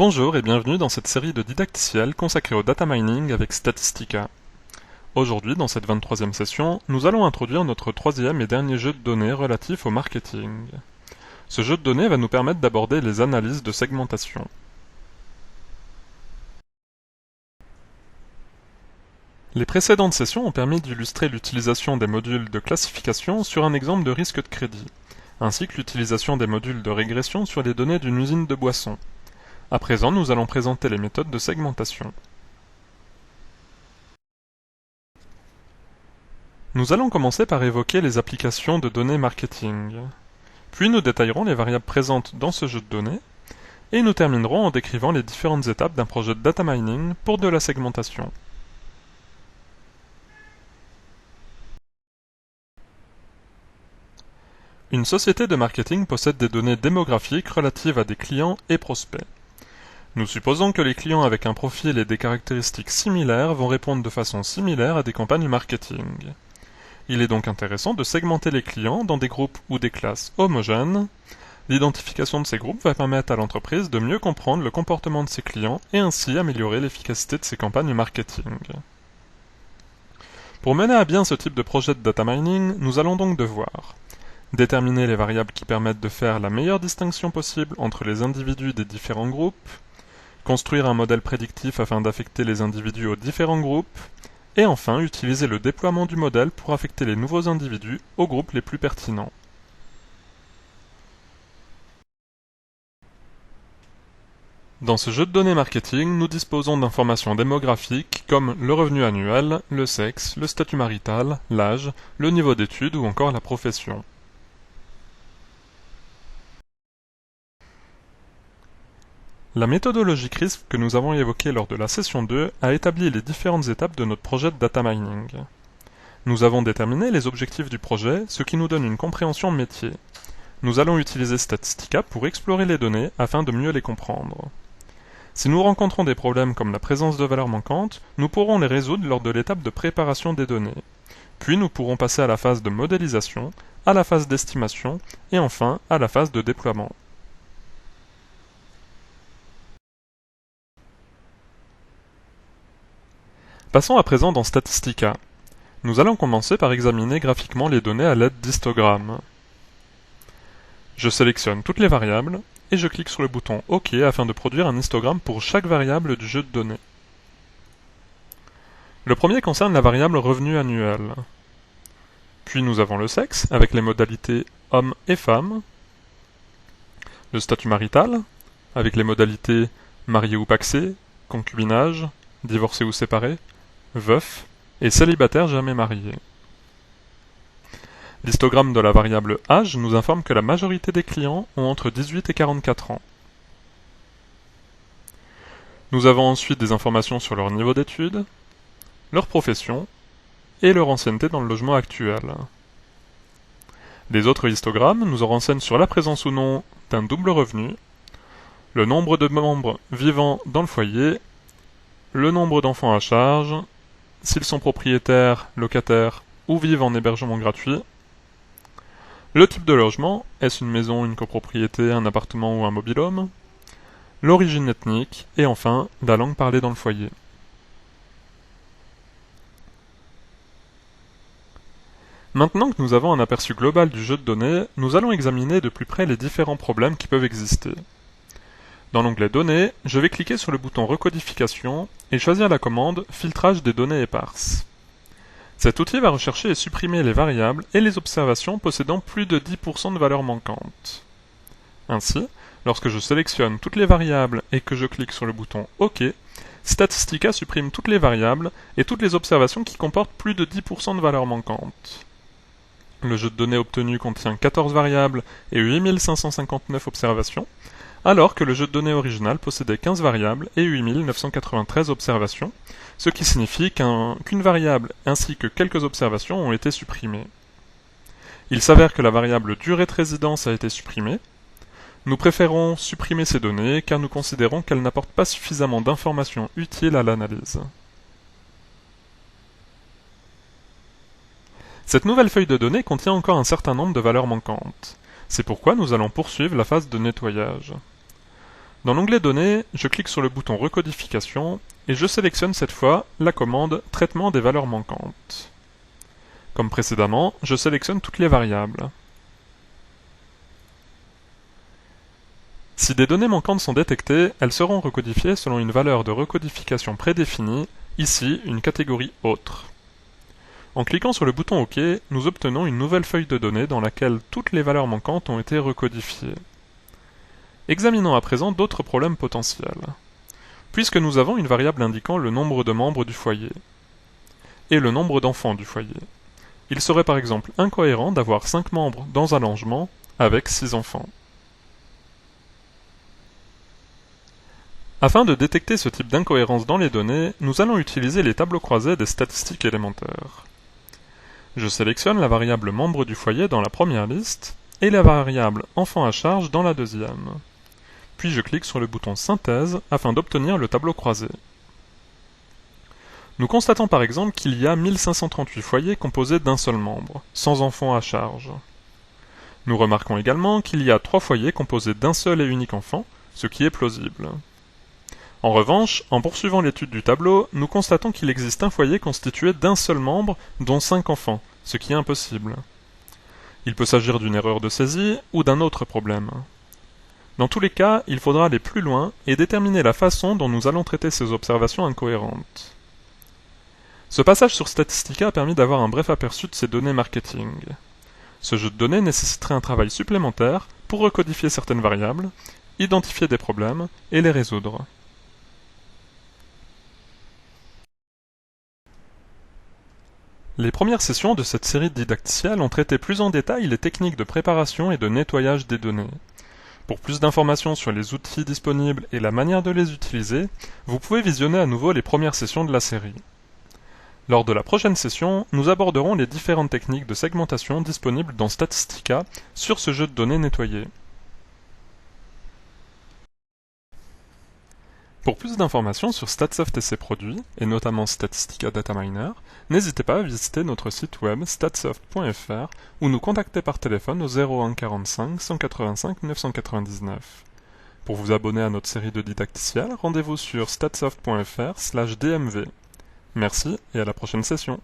Bonjour et bienvenue dans cette série de didacticiels consacrée au data mining avec Statistica. Aujourd'hui, dans cette 23e session, nous allons introduire notre troisième et dernier jeu de données relatif au marketing. Ce jeu de données va nous permettre d'aborder les analyses de segmentation. Les précédentes sessions ont permis d'illustrer l'utilisation des modules de classification sur un exemple de risque de crédit, ainsi que l'utilisation des modules de régression sur les données d'une usine de boissons. À présent, nous allons présenter les méthodes de segmentation. Nous allons commencer par évoquer les applications de données marketing. Puis nous détaillerons les variables présentes dans ce jeu de données, et nous terminerons en décrivant les différentes étapes d'un projet de data mining pour de la segmentation. Une société de marketing possède des données démographiques relatives à des clients et prospects. Nous supposons que les clients avec un profil et des caractéristiques similaires vont répondre de façon similaire à des campagnes marketing. Il est donc intéressant de segmenter les clients dans des groupes ou des classes homogènes. L'identification de ces groupes va permettre à l'entreprise de mieux comprendre le comportement de ses clients et ainsi améliorer l'efficacité de ses campagnes marketing. Pour mener à bien ce type de projet de data mining, nous allons donc devoir déterminer les variables qui permettent de faire la meilleure distinction possible entre les individus des différents groupes, construire un modèle prédictif afin d'affecter les individus aux différents groupes, et enfin utiliser le déploiement du modèle pour affecter les nouveaux individus aux groupes les plus pertinents. Dans ce jeu de données marketing, nous disposons d'informations démographiques comme le revenu annuel, le sexe, le statut marital, l'âge, le niveau d'études ou encore la profession. La méthodologie CRISP que nous avons évoquée lors de la session 2 a établi les différentes étapes de notre projet de data mining. Nous avons déterminé les objectifs du projet, ce qui nous donne une compréhension métier. Nous allons utiliser Statistica pour explorer les données afin de mieux les comprendre. Si nous rencontrons des problèmes comme la présence de valeurs manquantes, nous pourrons les résoudre lors de l'étape de préparation des données. Puis nous pourrons passer à la phase de modélisation, à la phase d'estimation et enfin à la phase de déploiement. Passons à présent dans Statistica. Nous allons commencer par examiner graphiquement les données à l'aide d'histogrammes. Je sélectionne toutes les variables et je clique sur le bouton OK afin de produire un histogramme pour chaque variable du jeu de données. Le premier concerne la variable revenu annuel. Puis nous avons le sexe avec les modalités homme et femme, le statut marital avec les modalités marié ou pacsé, concubinage, divorcé ou séparé, veuf et célibataire jamais marié. L'histogramme de la variable âge nous informe que la majorité des clients ont entre 18 et 44 ans. Nous avons ensuite des informations sur leur niveau d'études, leur profession et leur ancienneté dans le logement actuel. Les autres histogrammes nous en renseignent sur la présence ou non d'un double revenu, le nombre de membres vivant dans le foyer, le nombre d'enfants à charge, s'ils sont propriétaires, locataires ou vivent en hébergement gratuit, le type de logement, est-ce une maison, une copropriété, un appartement ou un mobil-home, l'origine ethnique et enfin la langue parlée dans le foyer. Maintenant que nous avons un aperçu global du jeu de données, nous allons examiner de plus près les différents problèmes qui peuvent exister. Dans l'onglet Données, je vais cliquer sur le bouton Recodification et choisir la commande Filtrage des données éparses. Cet outil va rechercher et supprimer les variables et les observations possédant plus de 10% de valeur manquante. Ainsi, lorsque je sélectionne toutes les variables et que je clique sur le bouton OK, Statistica supprime toutes les variables et toutes les observations qui comportent plus de 10% de valeur manquante. Le jeu de données obtenu contient 14 variables et 8559 observations, alors que le jeu de données original possédait 15 variables et 8993 observations, ce qui signifie qu'une variable ainsi que quelques observations ont été supprimées. Il s'avère que la variable durée de résidence a été supprimée. Nous préférons supprimer ces données car nous considérons qu'elles n'apportent pas suffisamment d'informations utiles à l'analyse. Cette nouvelle feuille de données contient encore un certain nombre de valeurs manquantes. C'est pourquoi nous allons poursuivre la phase de nettoyage. Dans l'onglet Données, je clique sur le bouton Recodification et je sélectionne cette fois la commande Traitement des valeurs manquantes. Comme précédemment, je sélectionne toutes les variables. Si des données manquantes sont détectées, elles seront recodifiées selon une valeur de recodification prédéfinie, ici une catégorie Autre. En cliquant sur le bouton OK, nous obtenons une nouvelle feuille de données dans laquelle toutes les valeurs manquantes ont été recodifiées. Examinons à présent d'autres problèmes potentiels. Puisque nous avons une variable indiquant le nombre de membres du foyer et le nombre d'enfants du foyer, il serait par exemple incohérent d'avoir 5 membres dans un logement avec 6 enfants. Afin de détecter ce type d'incohérence dans les données, nous allons utiliser les tableaux croisés des statistiques élémentaires. Je sélectionne la variable membre du foyer dans la première liste et la variable enfant à charge dans la deuxième. Puis je clique sur le bouton Synthèse afin d'obtenir le tableau croisé. Nous constatons par exemple qu'il y a 1538 foyers composés d'un seul membre, sans enfant à charge. Nous remarquons également qu'il y a 3 foyers composés d'un seul et unique enfant, ce qui est plausible. En revanche, en poursuivant l'étude du tableau, nous constatons qu'il existe un foyer constitué d'un seul membre, dont 5 enfants, ce qui est impossible. Il peut s'agir d'une erreur de saisie ou d'un autre problème. Dans tous les cas, il faudra aller plus loin et déterminer la façon dont nous allons traiter ces observations incohérentes. Ce passage sur Statistica a permis d'avoir un bref aperçu de ces données marketing. Ce jeu de données nécessiterait un travail supplémentaire pour recodifier certaines variables, identifier des problèmes et les résoudre. Les premières sessions de cette série didacticielle ont traité plus en détail les techniques de préparation et de nettoyage des données. Pour plus d'informations sur les outils disponibles et la manière de les utiliser, vous pouvez visionner à nouveau les premières sessions de la série. Lors de la prochaine session, nous aborderons les différentes techniques de segmentation disponibles dans Statistica sur ce jeu de données nettoyé. Pour plus d'informations sur Statsoft et ses produits, et notamment Statistica Data Miner, n'hésitez pas à visiter notre site web statsoft.fr ou nous contacter par téléphone au 01 45 185 999. Pour vous abonner à notre série de didacticiels, rendez-vous sur statsoft.fr/dmv. Merci et à la prochaine session.